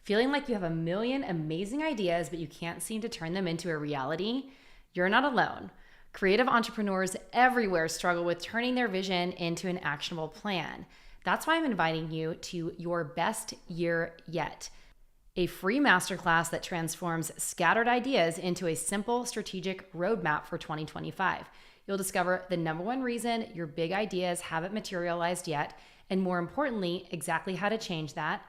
Feeling like you have a million amazing ideas, but you can't seem to turn them into a reality? You're not alone. Creative entrepreneurs everywhere struggle with turning their vision into an actionable plan. That's why I'm inviting you to Your Best Year Yet, a free masterclass that transforms scattered ideas into a simple strategic roadmap for 2025. You'll discover the number one reason your big ideas haven't materialized yet, and more importantly, exactly how to change that.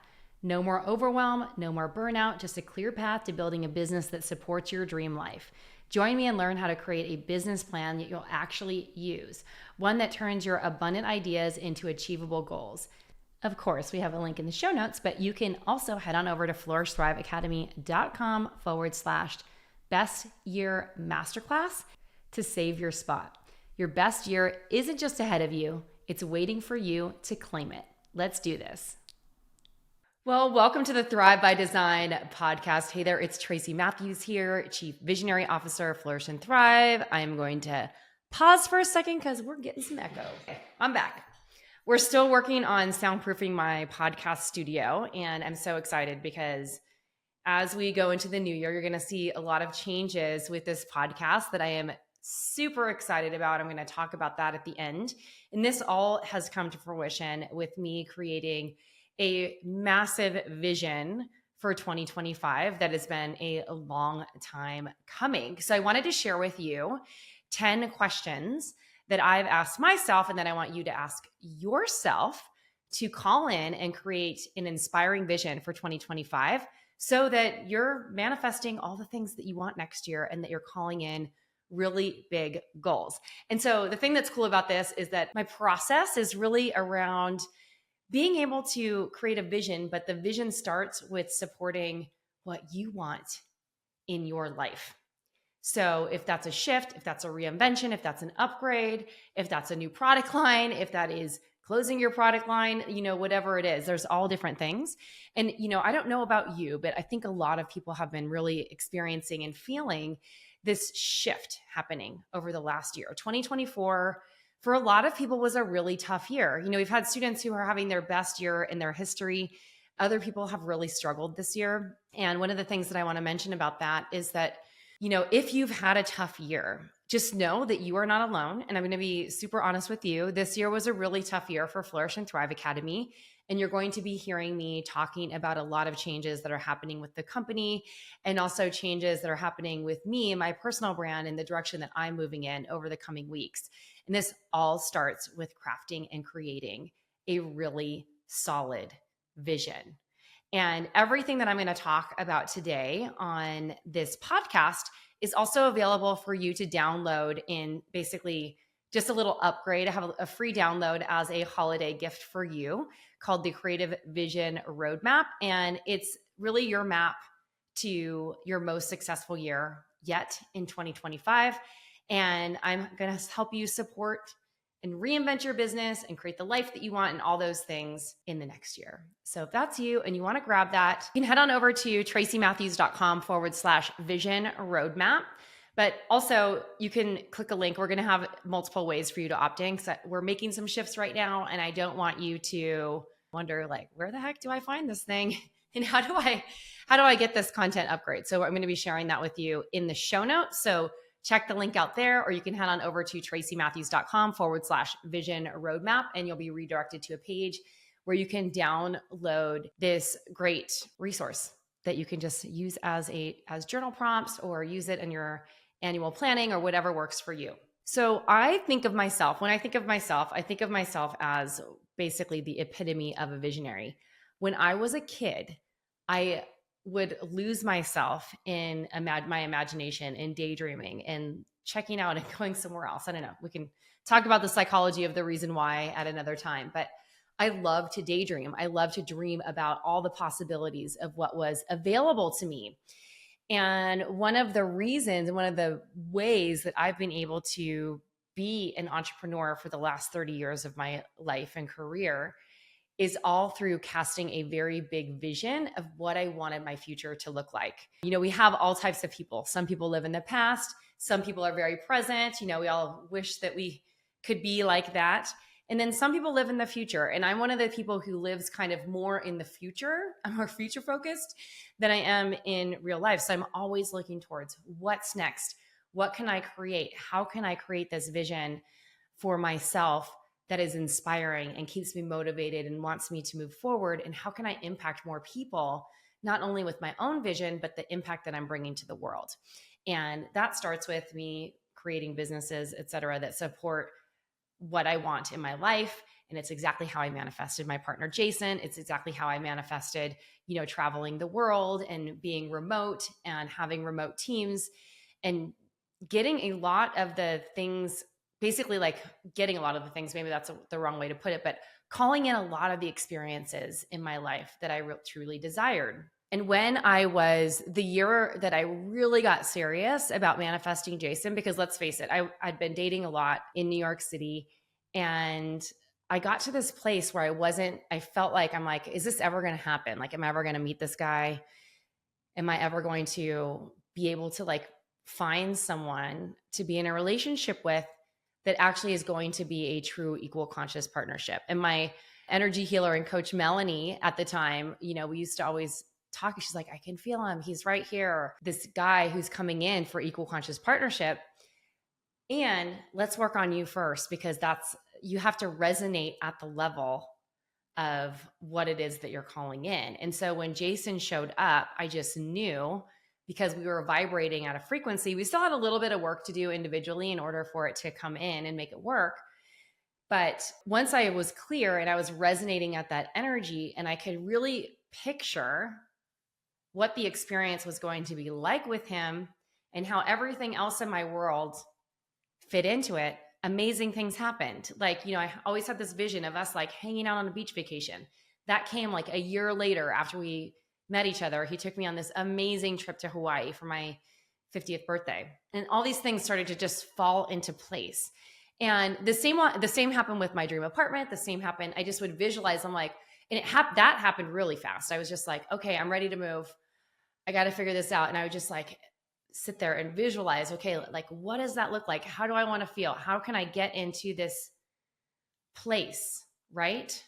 No more overwhelm, no more burnout, just a clear path to building a business that supports your dream life. Join me and learn how to create a business plan that you'll actually use, one that turns your abundant ideas into achievable goals. Of course, we have a link in the show notes, but you can also head on over to flourishthriveacademy.com/best year masterclass to save your spot. Your best year isn't just ahead of you, it's waiting for you to claim it. Let's do this. Well, welcome to the Thrive by Design podcast. Hey there, it's Tracy Matthews here, Chief Visionary Officer of Flourish and Thrive. I'm going to pause for a second because we're getting some echo. Okay, I'm back. We're still working on soundproofing my podcast studio, and I'm so excited because as we go into the new year, you're going to see a lot of changes with this podcast that I am super excited about. I'm going to talk about that at the end. And this all has come to fruition with me creating a massive vision for 2025 that has been a long time coming. So I wanted to share with you 10 questions that I've asked myself and that I want you to ask yourself to call in and create an inspiring vision for 2025 so that you're manifesting all the things that you want next year and that you're calling in really big goals. And so the thing that's cool about this is that my process is really around being able to create a vision, but the vision starts with supporting what you want in your life. So if that's a shift, if that's a reinvention, if that's an upgrade, if that's a new product line, if that is closing your product line, whatever it is, there's all different things. And, I don't know about you, but I think a lot of people have been really experiencing and feeling this shift happening over the last year. 2024 for a lot of people was a really tough year. We've had students who are having their best year in their history. Other people have really struggled this year. And one of the things that I want to mention about that is that, if you've had a tough year, just know that you are not alone. And I'm going to be super honest with you. This year was a really tough year for Flourish and Thrive Academy. And you're going to be hearing me talking about a lot of changes that are happening with the company and also changes that are happening with me and my personal brand and the direction that I'm moving in over the coming weeks. And this all starts with crafting and creating a really solid vision. And everything that I'm going to talk about today on this podcast is also available for you to download in basically just a little upgrade. I have a free download as a holiday gift for you called the Creative Vision Roadmap. And it's really your map to your most successful year yet in 2025. And I'm going to help you support and reinvent your business and create the life that you want and all those things in the next year. So if that's you and you want to grab that, you can head on over to tracymatthews.com/vision roadmap. But also you can click a link. We're going to have multiple ways for you to opt in because we're making some shifts right now. And I don't want you to wonder where the heck do I find this thing? And how do I get this content upgrade? So I'm going to be sharing that with you in the show notes. So check the link out there, or you can head on over to tracymatthews.com/vision roadmap, and you'll be redirected to a page where you can download this great resource that you can just use as journal prompts or use it in your annual planning or whatever works for you. So when I think of myself, I think of myself as basically the epitome of a visionary. When I was a kid, I would lose myself in my imagination and daydreaming and checking out and going somewhere else. I don't know. We can talk about the psychology of the reason why at another time, but I love to daydream. I love to dream about all the possibilities of what was available to me. And one of the reasons and one of the ways that I've been able to be an entrepreneur for the last 30 years of my life and career is all through casting a very big vision of what I wanted my future to look like. We have all types of people. Some people live in the past. Some people are very present. We all wish that we could be like that. And then some people live in the future. And I'm one of the people who lives kind of more in the future. I'm more future focused than I am in real life. So I'm always looking towards what's next. What can I create? How can I create this vision for myself that is inspiring and keeps me motivated and wants me to move forward? And how can I impact more people, not only with my own vision, but the impact that I'm bringing to the world? And that starts with me creating businesses, et cetera, that support what I want in my life. And it's exactly how I manifested my partner, Jason. It's exactly how I manifested, traveling the world and being remote and having remote teams and getting a lot of the things, basically like getting a lot of the things, maybe that's the wrong way to put it, but calling in a lot of the experiences in my life that I truly desired. And when I was the year that I really got serious about manifesting Jason, because let's face it, I'd been dating a lot in New York City, and I got to this place where I felt like, I'm like, is this ever going to happen? Like, am I ever going to meet this guy? Am I ever going to be able to like find someone to be in a relationship with that actually is going to be a true equal conscious partnership? And my energy healer and coach, Melanie, at the time, we used to always talk. She's like, I can feel him. He's right here. This guy who's coming in for equal conscious partnership. And let's work on you first, because you have to resonate at the level of what it is that you're calling in. And so when Jason showed up, I just knew, because we were vibrating at a frequency. We still had a little bit of work to do individually in order for it to come in and make it work. But once I was clear and I was resonating at that energy, and I could really picture what the experience was going to be like with him and how everything else in my world fit into it, amazing things happened. Like, I always had this vision of us like hanging out on a beach vacation. That came like a year later after we met each other. He took me on this amazing trip to Hawaii for my 50th birthday. And all these things started to just fall into place. And the same happened with my dream apartment. The same happened. I just would visualize. I'm like, and that happened really fast. I was just like, okay, I'm ready to move. I got to figure this out. And I would just like sit there and visualize, okay, like, what does that look like? How do I want to feel? How can I get into this place, right?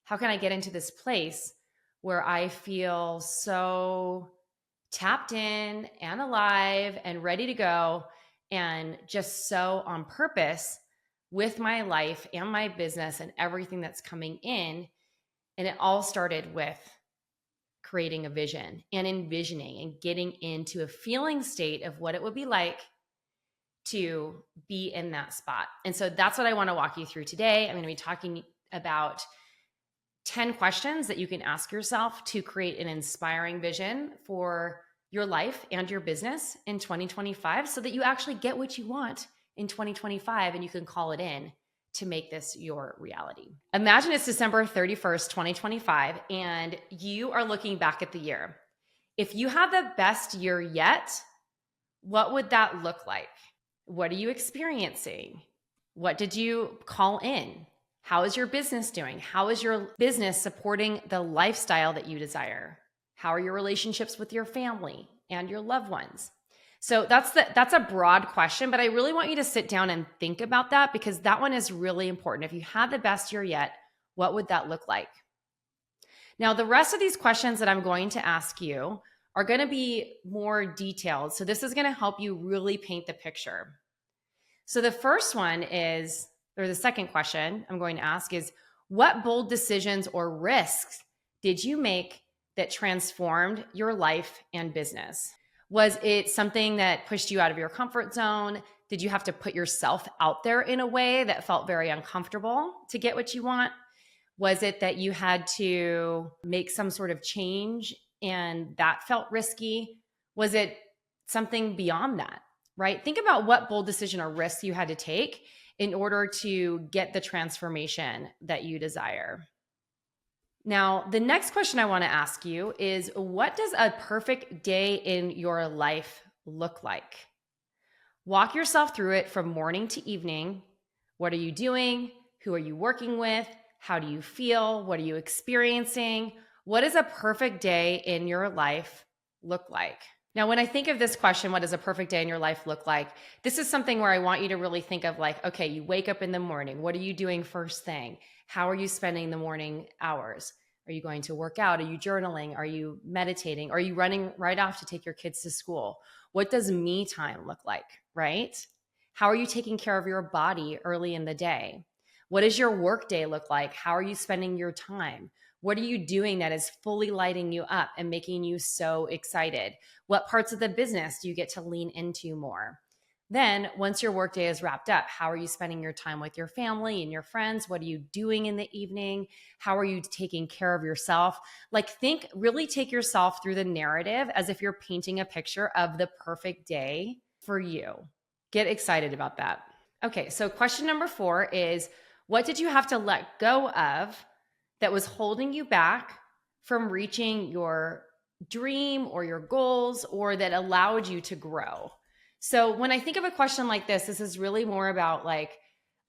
How can I get into this place where I feel so tapped in and alive and ready to go and just so on purpose with my life and my business and everything that's coming in? And it all started with creating a vision and envisioning and getting into a feeling state of what it would be like to be in that spot. And so that's what I want to walk you through today. I'm going to be talking about 10 questions that you can ask yourself to create an inspiring vision for your life and your business in 2025, so that you actually get what you want in 2025 and you can call it in to make this your reality. Imagine it's December 31st, 2025, and you are looking back at the year. If you have the best year yet, what would that look like? What are you experiencing? What did you call in? How is your business doing? How is your business supporting the lifestyle that you desire? How are your relationships with your family and your loved ones? So that's a broad question, but I really want you to sit down and think about that, because that one is really important. If you had the best year yet, what would that look like? Now, the rest of these questions that I'm going to ask you are going to be more detailed. So this is going to help you really paint the picture. So the first one is, or the second question I'm going to ask is, what bold decisions or risks did you make that transformed your life and business? Was it something that pushed you out of your comfort zone? Did you have to put yourself out there in a way that felt very uncomfortable to get what you want? Was it that you had to make some sort of change and that felt risky? Was it something beyond that, right? Think about what bold decision or risks you had to take in order to get the transformation that you desire. Now, the next question I want to ask you is, what does a perfect day in your life look like? Walk yourself through it from morning to evening. What are you doing? Who are you working with? How do you feel? What are you experiencing? What does a perfect day in your life look like? Now, when I think of this question, what does a perfect day in your life look like? This is something where I want you to really think of like, okay, you wake up in the morning. What are you doing first thing? How are you spending the morning hours? Are you going to work out? Are you journaling? Are you meditating? Are you running right off to take your kids to school? What does me time look like, right? How are you taking care of your body early in the day? What does your work day look like? How are you spending your time? What are you doing that is fully lighting you up and making you so excited? What parts of the business do you get to lean into more? Then, once your workday is wrapped up, how are you spending your time with your family and your friends? What are you doing in the evening? How are you taking care of yourself? Like, really take yourself through the narrative as if you're painting a picture of the perfect day for you. Get excited about that. Okay, so question number 4 is, what did you have to let go of that was holding you back from reaching your dream or your goals, or that allowed you to grow? So when I think of a question like this is really more about like,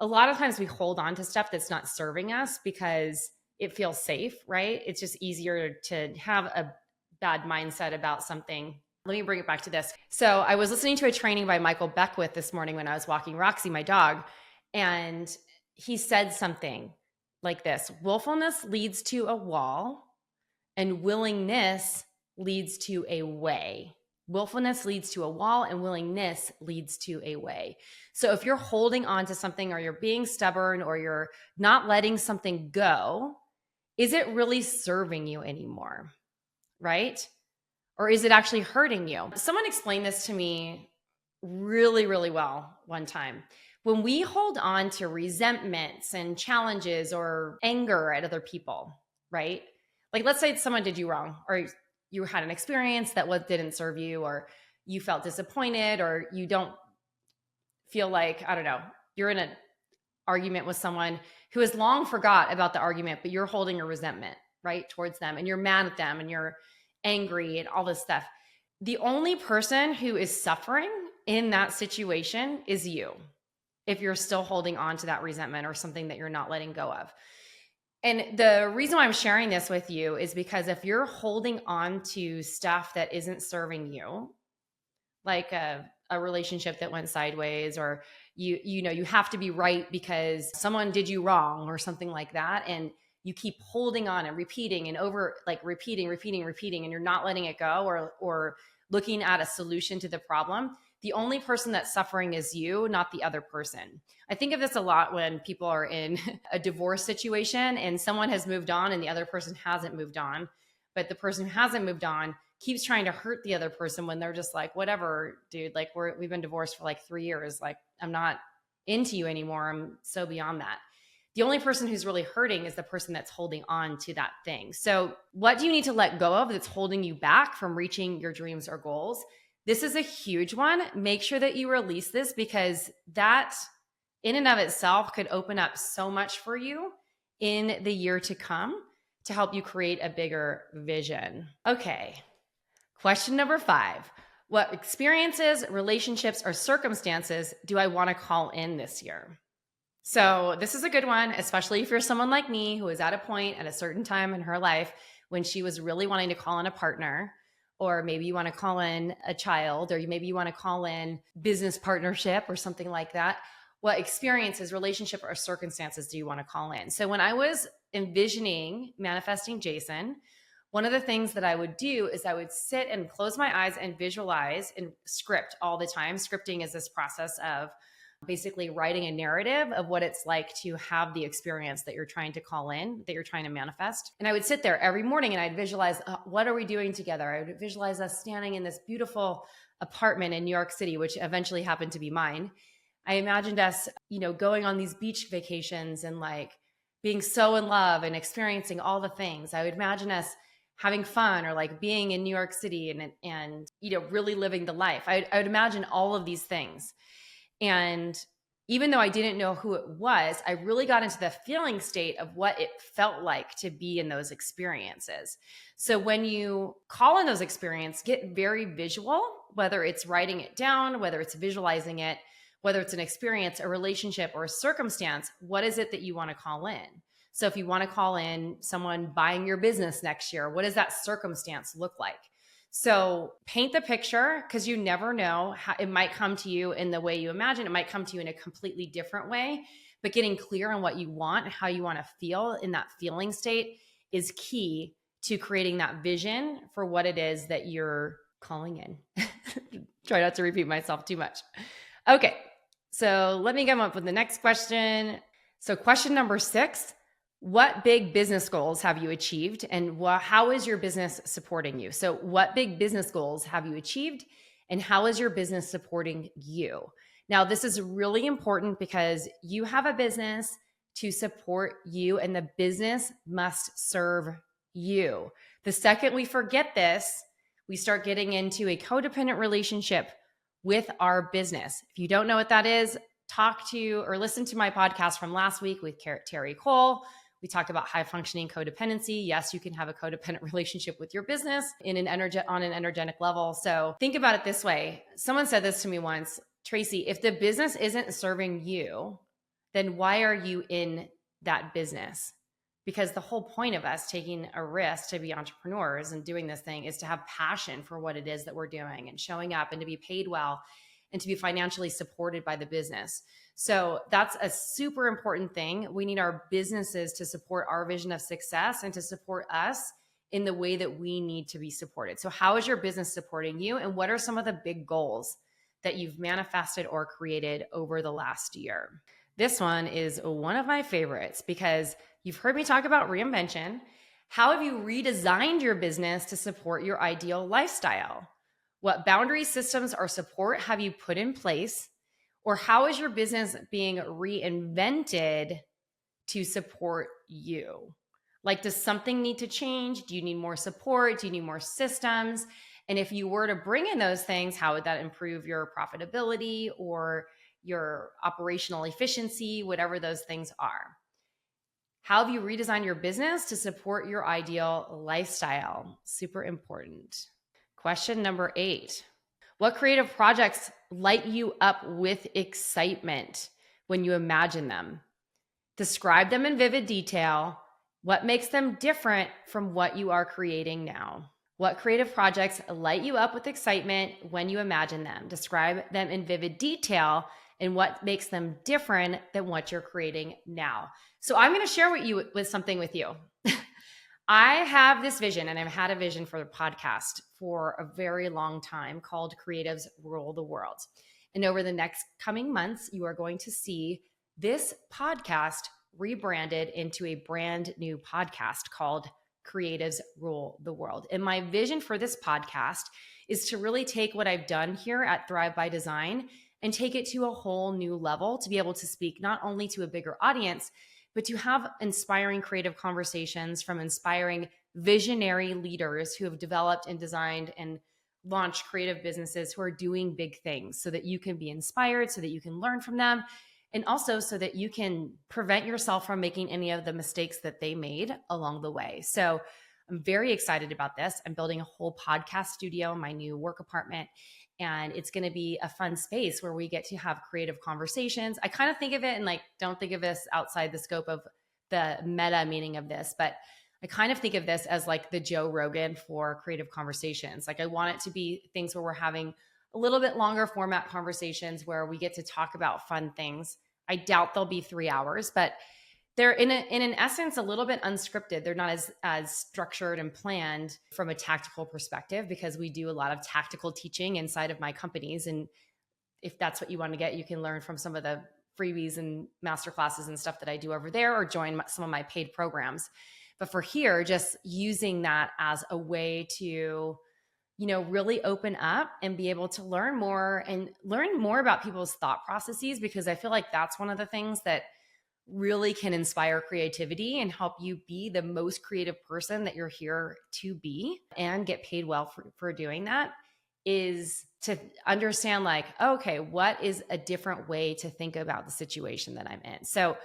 a lot of times we hold on to stuff that's not serving us because it feels safe, right? It's just easier to have a bad mindset about something. Let me bring it back to this. So I was listening to a training by Michael Beckwith this morning when I was walking Roxy, my dog, and he said something like this: willfulness leads to a wall and willingness leads to a way. Willfulness leads to a wall and willingness leads to a way. So if you're holding on to something, or you're being stubborn, or you're not letting something go, is it really serving you anymore? Right? Or is it actually hurting you? Someone explained this to me really, really well one time. When we hold on to resentments and challenges or anger at other people, right? Like, let's say someone did you wrong, or you had an experience that didn't serve you, or you felt disappointed, or you don't feel like, I don't know, you're in an argument with someone who has long forgot about the argument, but you're holding a resentment, right, towards them, and you're mad at them, and you're angry and all this stuff. The only person who is suffering in that situation is you, if you're still holding on to that resentment or something that you're not letting go of. And the reason why I'm sharing this with you is because if you're holding on to stuff that isn't serving you, like a relationship that went sideways, or you have to be right because someone did you wrong or something like that, and you keep holding on and repeating and repeating, and you're not letting it go, or looking at a solution to the problem, the only person that's suffering is you, not the other person. I think of this a lot when people are in a divorce situation and someone has moved on and the other person hasn't moved on, but the person who hasn't moved on keeps trying to hurt the other person when they're just like, whatever, dude, like we've been divorced for like 3 years. Like, I'm not into you anymore. I'm so beyond that. The only person who's really hurting is the person that's holding on to that thing. So what do you need to let go of that's holding you back from reaching your dreams or goals? This is a huge one. Make sure that you release this, because that in and of itself could open up so much for you in the year to come to help you create a bigger vision. Okay. Question number 5. What experiences, relationships, or circumstances do I want to call in this year? So this is a good one, especially if you're someone like me who was at a point at a certain time in her life when she was really wanting to call in a partner, or maybe you want to call in a child, or maybe you want to call in business partnership or something like that. What experiences, relationship, or circumstances do you want to call in? So when I was envisioning manifesting Jason, one of the things that I would do is I would sit and close my eyes and visualize and script all the time. Scripting is this process of basically writing a narrative of what it's like to have the experience that you're trying to call in, that you're trying to manifest. And I would sit there every morning and I'd visualize, what are we doing together? I would visualize us standing in this beautiful apartment in New York City, which eventually happened to be mine. I imagined us, going on these beach vacations and like being so in love and experiencing all the things. I would imagine us having fun, or like being in New York City and really living the life. I would imagine all of these things. And even though I didn't know who it was, I really got into the feeling state of what it felt like to be in those experiences. So when you call in those experiences, get very visual, whether it's writing it down, whether it's visualizing it, whether it's an experience, a relationship, or a circumstance. What is it that you want to call in? So if you want to call in someone buying your business next year, what does that circumstance look like? So paint the picture, because you never know how it might come to you in the way you imagine. It might come to you in a completely different way, but getting clear on what you want and how you want to feel in that feeling state is key to creating that vision for what it is that you're calling in. Try not to repeat myself too much. Okay, so let me come up with the next question. So question number 6, what big business goals have you achieved, and how is your business supporting you? So what big business goals have you achieved, and how is your business supporting you? Now, this is really important because you have a business to support you, and the business must serve you. The second we forget this, we start getting into a codependent relationship with our business. If you don't know what that is, talk to or listen to my podcast from last week with Terry Cole. We talked about high functioning codependency. Yes, you can have a codependent relationship with your business on an energetic level. So think about it this way. Someone said this to me once, Tracy, if the business isn't serving you, then why are you in that business? Because the whole point of us taking a risk to be entrepreneurs and doing this thing is to have passion for what it is that we're doing and showing up and to be paid well and to be financially supported by the business. So that's a super important thing. We need our businesses to support our vision of success and to support us in the way that we need to be supported. So how is your business supporting you? And what are some of the big goals that you've manifested or created over the last year? This one is one of my favorites because you've heard me talk about reinvention. How have you redesigned your business to support your ideal lifestyle? What boundary systems or support have you put in place? Or how is your business being reinvented to support you? Like, does something need to change? Do you need more support? Do you need more systems? And if you were to bring in those things, how would that improve your profitability or your operational efficiency, whatever those things are? How have you redesigned your business to support your ideal lifestyle? Super important. Question number 8. What creative projects light you up with excitement when you imagine them? Describe them in vivid detail. What makes them different from what you are creating now? What creative projects light you up with excitement when you imagine them? Describe them in vivid detail and what makes them different than what you're creating now. So I'm going to share something with you. I have this vision, and I've had a vision for the podcast for a very long time called Creatives Rule the World. And over the next coming months, you are going to see this podcast rebranded into a brand new podcast called Creatives Rule the World. And my vision for this podcast is to really take what I've done here at Thrive by Design and take it to a whole new level, to be able to speak not only to a bigger audience, but to have inspiring creative conversations from inspiring visionary leaders who have developed and designed and launched creative businesses who are doing big things, so that you can be inspired, so that you can learn from them, and also so that you can prevent yourself from making any of the mistakes that they made along the way. So I'm very excited about this. I'm building a whole podcast studio in my new work apartment. And it's going to be a fun space where we get to have creative conversations. I kind of think of it and don't think of this outside the scope of the meta meaning of this, but I kind of think of this as like the Joe Rogan for creative conversations. Like, I want it to be things where we're having a little bit longer format conversations where we get to talk about fun things. I doubt they'll be 3 hours, but they're in an essence a little bit unscripted. They're not as structured and planned from a tactical perspective, because we do a lot of tactical teaching inside of my companies. And if that's what you want to get, you can learn from some of the freebies and masterclasses and stuff that I do over there, or join some of my paid programs. But for here, just using that as a way to, really open up and be able to learn more about people's thought processes, because I feel like that's one of the things that really can inspire creativity and help you be the most creative person that you're here to be, and get paid well for doing that, is to understand okay, what is a different way to think about the situation that I'm in? So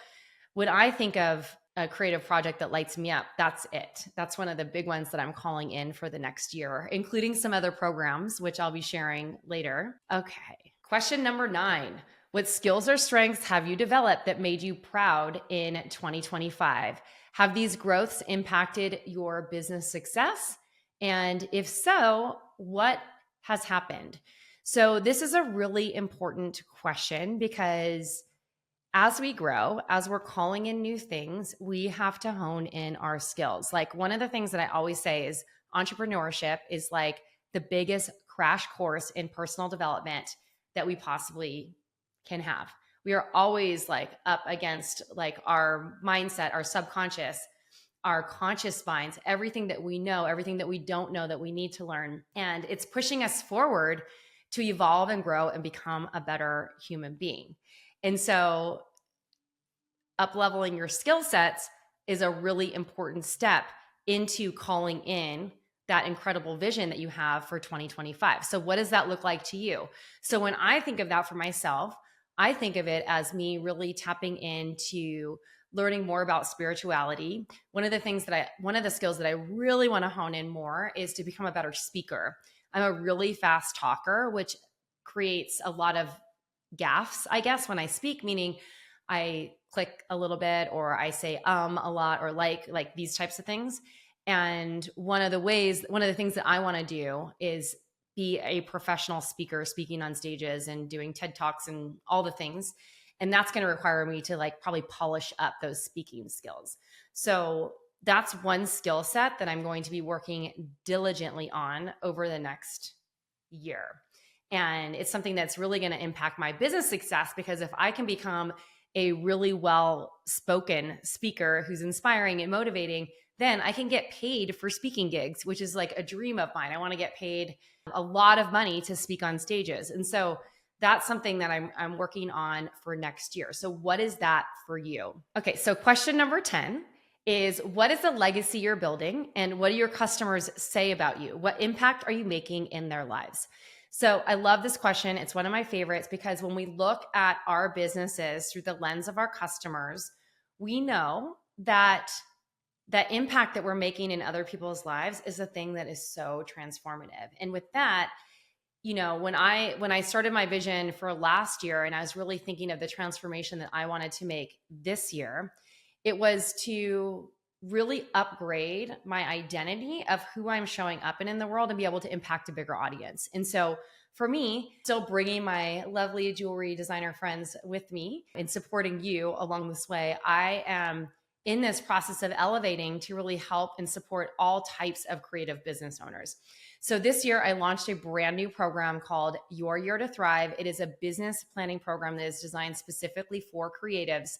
when I think of a creative project that lights me up, that's it. That's one of the big ones that I'm calling in for the next year, including some other programs, which I'll be sharing later. Okay. Question number 9. What skills or strengths have you developed that made you proud in 2025? Have these growths impacted your business success? And if so, what has happened? So this is a really important question because as we grow, as we're calling in new things, we have to hone in our skills. Like one of the things that I always say is entrepreneurship is like the biggest crash course in personal development that we possibly can have. We are always like up against like our mindset, our subconscious, our conscious minds, everything that we know, everything that we don't know that we need to learn. And it's pushing us forward to evolve and grow and become a better human being. And so up-leveling your skill sets is a really important step into calling in that incredible vision that you have for 2025. So what does that look like to you? So when I think of that for myself, I think of it as me really tapping into learning more about spirituality. One of the skills that I really want to hone in more is to become a better speaker. I'm a really fast talker, which creates a lot of gaffes, I guess, when I speak, meaning I click a little bit or I say a lot or like these types of things. And one of the things that I want to do is be a professional speaker, speaking on stages and doing TED Talks and all the things. And that's going to require me to like probably polish up those speaking skills. So that's one skill set that I'm going to be working diligently on over the next year. And it's something that's really going to impact my business success, because if I can become a really well-spoken speaker who's inspiring and motivating, then I can get paid for speaking gigs, which is like a dream of mine. I want to get paid a lot of money to speak on stages. And so that's something that I'm working on for next year. So what is that for you? Okay, so question number 10 is, what is the legacy you're building and what do your customers say about you? What impact are you making in their lives? So I love this question. It's one of my favorites because when we look at our businesses through the lens of our customers, we know that that impact that we're making in other people's lives is a thing that is so transformative. And with that, you know, when I started my vision for last year and I was really thinking of the transformation that I wanted to make this year, it was to really upgrade my identity of who I'm showing up in the world and be able to impact a bigger audience. And so for me, still bringing my lovely jewelry designer friends with me and supporting you along this way, I am in this process of elevating to really help and support all types of creative business owners. So this year, I launched a brand new program called Your Year to Thrive. It is a business planning program that is designed specifically for creatives.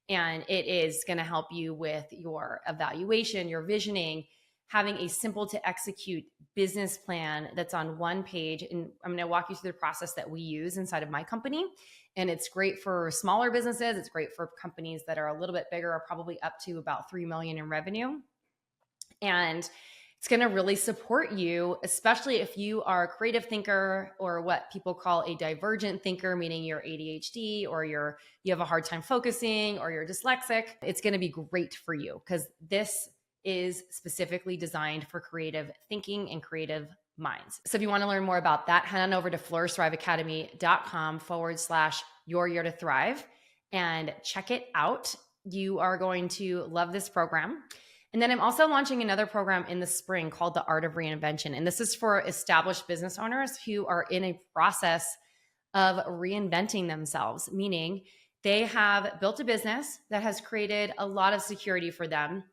And it is going to help you with your evaluation, your visioning, having a simple to execute business plan that's on one page. And I'm going to walk you through the process that we use inside of my company. And it's great for smaller businesses. It's great for companies that are a little bit bigger, or probably up to about 3 million in revenue. And it's going to really support you, especially if you are a creative thinker or what people call a divergent thinker, meaning you're ADHD or you have a hard time focusing or you're dyslexic. It's going to be great for you because this is specifically designed for creative thinking and creative minds. So if you want to learn more about that, head on over to flourishthriveacademy.com/your year to thrive and check it out. You are going to love this program. And then I'm also launching another program in the spring called The Art of Reinvention. And this is for established business owners who are in a process of reinventing themselves, meaning they have built a business that has created a lot of security for them.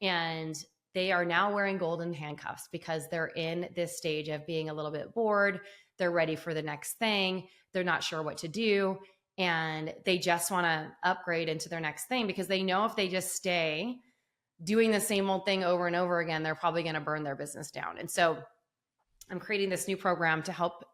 And they are now wearing golden handcuffs because they're in this stage of being a little bit bored. They're ready for the next thing. They're not sure what to do. And they just want to upgrade into their next thing because they know if they just stay doing the same old thing over and over again, they're probably going to burn their business down. And so I'm creating this new program to help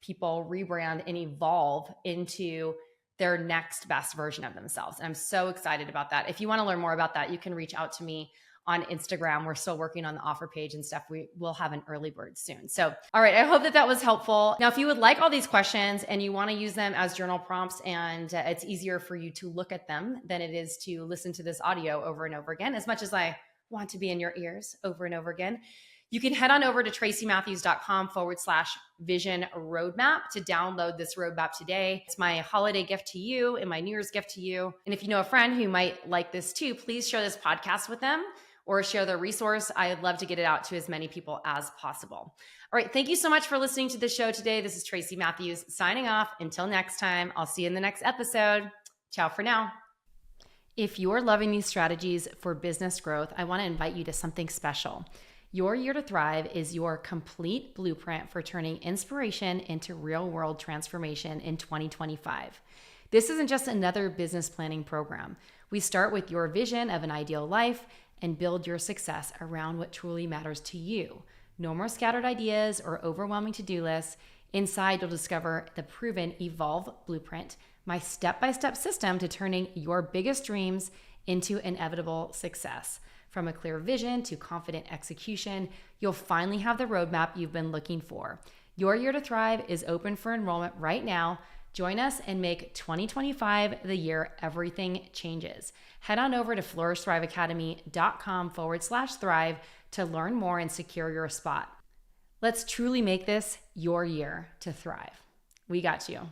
people rebrand and evolve into their next best version of themselves. And I'm so excited about that. If you want to learn more about that, you can reach out to me on Instagram. We're still working on the offer page and stuff. We will have an early bird soon. So, all right, I hope that was helpful. Now, if you would like all these questions and you want to use them as journal prompts and it's easier for you to look at them than it is to listen to this audio over and over again, as much as I want to be in your ears over and over again, you can head on over to tracymatthews.com/vision roadmap to download this roadmap today. It's my holiday gift to you and my New Year's gift to you. And if you know a friend who might like this too, please share this podcast with them, or share the resource. I'd love to get it out to as many people as possible. All right. Thank you so much for listening to the show today. This is Tracy Matthews signing off. Until next time, I'll see you in the next episode. Ciao for now. If you're loving these strategies for business growth, I want to invite you to something special. Your Year to Thrive is your complete blueprint for turning inspiration into real-world transformation in 2025. This isn't just another business planning program. We start with your vision of an ideal life and build your success around what truly matters to you. No more scattered ideas or overwhelming to-do lists. Inside, you'll discover the proven Evolve Blueprint, my step-by-step system to turning your biggest dreams into inevitable success. From a clear vision to confident execution, you'll finally have the roadmap you've been looking for. Your Year to Thrive is open for enrollment right now. Join us and make 2025 the year everything changes. Head on over to flourishthriveacademy.com/thrive to learn more and secure your spot. Let's truly make this your year to thrive. We got you.